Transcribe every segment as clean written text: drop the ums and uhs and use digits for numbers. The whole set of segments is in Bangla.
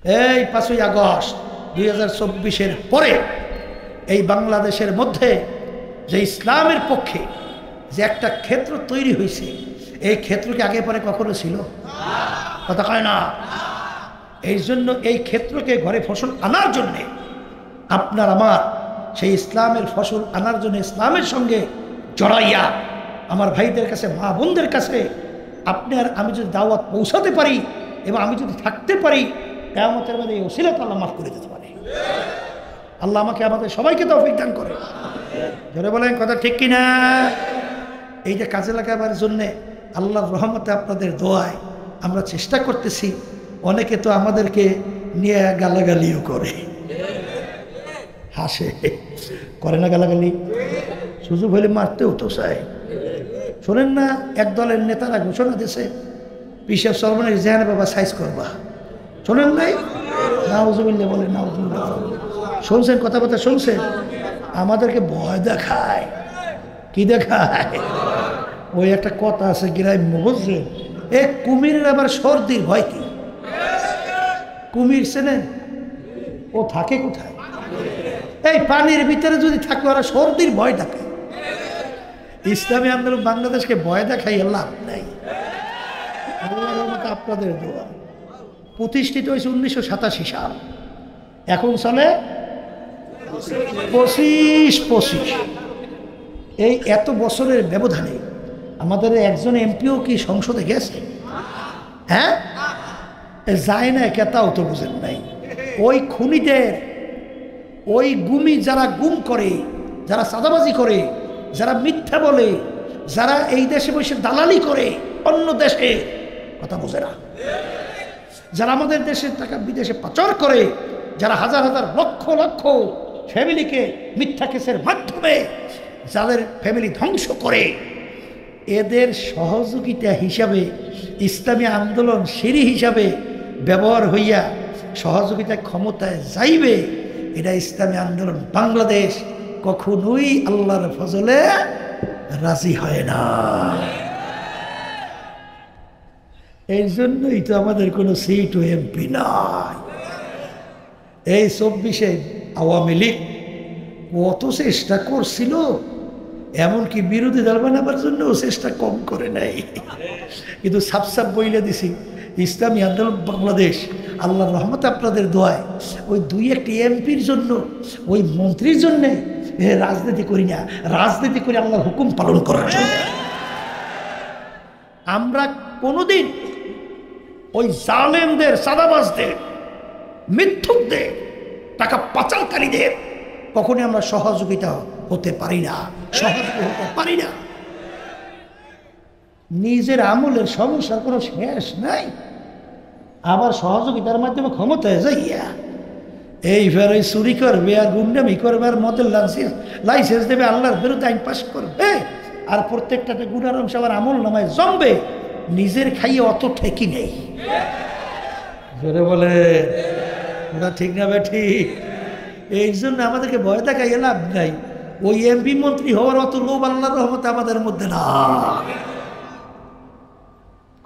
এই 5ই আগস্ট 2024-এর পরে এই বাংলাদেশের মধ্যে যে ইসলামের পক্ষে যে একটা ক্ষেত্র তৈরি হয়েছে, এই ক্ষেত্র কি আগে পরে কখনো ছিল? কথা কয় না। এই জন্য এই ক্ষেত্রকে ঘরে ফসল আনার জন্যে আপনার আমার সেই ইসলামের ফসল আনার জন্য ইসলামের সঙ্গে জড়াইয়া আমার ভাইদের কাছে, মা বোনদের কাছে আপনি আর আমি যদি দাওয়াত পৌঁছাতে পারি এবং আমি যদি থাকতে পারি, কিয়ামতের মধ্যে এই ওসিলাতে আল্লাহ মাফ করে দিতে পারে। আল্লাহ আমাকে আমাদের সবাইকে তৌফিক দান করে। জোরে বলেন কথা ঠিক কিনা? এই যে কাজে লাগাবার জন্যে আল্লাহর রহমতে আপনাদের দোয়ায় আমরা চেষ্টা করতেছি। অনেকে তো আমাদেরকে নিয়ে গালাগালিও করে, হাসে, করে না গালাগালি? সুযোগ হলে মারতেও তো চায়। শোনেন না, এক দলের নেতারা ঘোষণা দিয়েছে পিসাব সরবনের জেহান বাবা সাইজ করবা। শোনেন নাই? নাউজুবিল্লাহ বলেন, নাউজুবিল্লাহ। শুনছেন কথাবার্তা? শুনছেন? আমাদেরকে ভয় দেখায়। কি দেখায়? ওই একটা কথা আছে গ্রাম্য, বুঝলেন? এ কুমিরের আবার সর্দির ভয় কি? কুমির চেনেন? ও থাকে কোথায়? এই পানির ভিতরে যদি থাকে, ওরা সর্দির ভয় দেখায়। ইসলামী আন্দোলন বাংলাদেশকে ভয় দেখাই লাভ নাই। আল্লাহর মতো আপনাদের দোয়া। প্রতিষ্ঠিত হয়েছে 1987 সাল, এখন চলে 25। এই এত বছরের ব্যবধানে আমাদের একজন এমপিও কি সংসদে গেছে? হ্যাঁ, যায় না, কেতাও তো বুঝেন নাই। ওই খুনিদের, ওই গুমি যারা গুম করে, যারা চাঁদাবাজি করে, যারা মিথ্যা বলে, যারা এই দেশে বসে দালালি করে অন্য দেশে, কথা বোঝে না, যারা আমাদের দেশের টাকা বিদেশে পাচার করে, যারা হাজার হাজার লক্ষ লক্ষ ফ্যামিলিকে মিথ্যা কেসের মাধ্যমে যাদের ফ্যামিলি ধ্বংস করে, এদের সহযোগিতা হিসাবে ইসলামী আন্দোলন সিঁড়ি হিসাবে ব্যবহার হইয়া সহযোগিতা ক্ষমতায় যাইবে, এটা ইসলামী আন্দোলন বাংলাদেশ কখনোই আল্লাহর ফজলে রাজি হয় না। এই জন্যই তো আমাদের কোনো সিট ও এমপি নাই। এই 24-এ আওয়ামী লীগ কত চেষ্টা করছিল, এমনকি বিরোধী দল বানাবার জন্য চেষ্টা কম করে নাই, কিন্তু সাপ সাপ বইলে দিছি ইসলামী আন্দোলন বাংলাদেশ আল্লাহর রহমতে আপনাদের দোয়ায় ওই 2-1টি এমপির জন্য, ওই মন্ত্রীর জন্যে রাজনীতি করি না, রাজনীতি করে আল্লাহর হুকুম পালন করার জন্য। আমরা কোনোদিন ওই জালেমদের, সাদাবাজদের, মিথ্যুকদের, টাকা পাচারকারীদের কখনই আমরা সহযোগিতা হতে পারি না, সহযোগী হতে পারি না। নিজের আমলের সমস্যার কোনো শেষ নাই, আবার সহযোগিতার মাধ্যমে ক্ষমতায় যাইয়া এইবার ওই চুরি করবে আর গুন্ডামি করবে আর মদের লাইসেন্স দেবে, আল্লাহর বিরুদ্ধে আইন পাস করবে, আর প্রত্যেকটাতে গুনার অংশ আবার আমল নামায় জমবে। নিজের খাইয়ে অত ঠেকি নেই। জোরে বলে ওটা ঠিক না বেঠি? এই জন্য আমাদেরকে ভয় দেখাই লাভ নাই। ওই এমপি মন্ত্রী হওয়ার অত লোভ আল্লাহর রহমতে আমাদের মধ্যে না।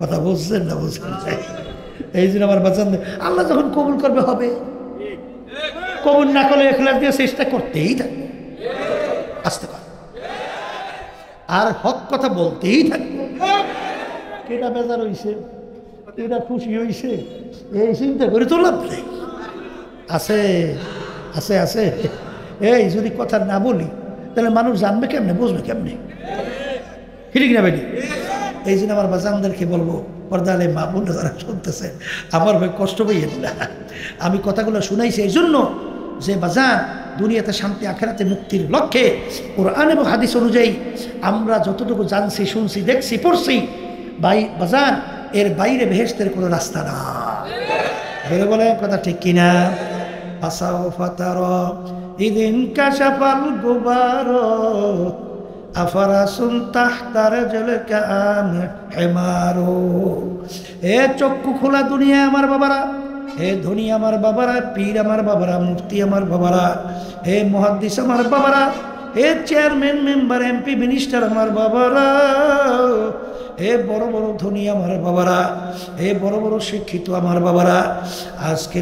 কথা বুঝছেন না? বুঝছেন? এই জন্য আমার বাচ্চা আল্লাহ যখন কবুল করবে হবে, কবুল না করলে এখলাস দিয়ে চেষ্টা করতেই থাকবে, আসতে পারে, আর হক কথা বলতেই থাকবে। কেটা বেজার হয়েছে, কেটা খুশি হয়েছে, এই চিন্তা করে তো লাভ নেই। আছে আছে আছে। এই যদি কথা না বলি তাহলে মানুষ জানবে কেমনে, বুঝবে কেমনে? ঠিক না বেটি? এই জন্য আমার বাজানদেরকে বলবো, পর্দালে মা বোনরা যারা শুনতেছে, আমার ভাই কষ্ট পাইয়েন না। আমি কথাগুলো শুনাইছি এই জন্য যে বাজান দুনিয়াতে শান্তি, আখেরাতে মুক্তির লক্ষ্যে কোরআন এবং হাদিস অনুযায়ী আমরা যতটুকু জানছি, শুনছি, দেখছি, পড়ছি, ভাই বাজান এর বাইরে বেহেশতের কোনো রাস্তা না। বলে বলে কথা ঠিক কিনা? ফাসাউফা তারা ইদিন কাশাফাল গুবারো আফারাসুন তাহতা রাজুলিকা আম হিমারু। এ চক্ষু খোলা দুনিয়া আমার বাবারা, হে ধনী আমার বাবারা, পীর আমার বাবারা, মুফতি আমার বাবারা, হে মুহাদ্দিস আমার বাবারা, হে চেয়ারম্যান, মেম্বার, এমপি, মিনিস্টার আমার বাবারা, হে বড় বড় ধনী আমার বাবারা, হে বড় বড় শিক্ষিত আমার বাবারা, আজকে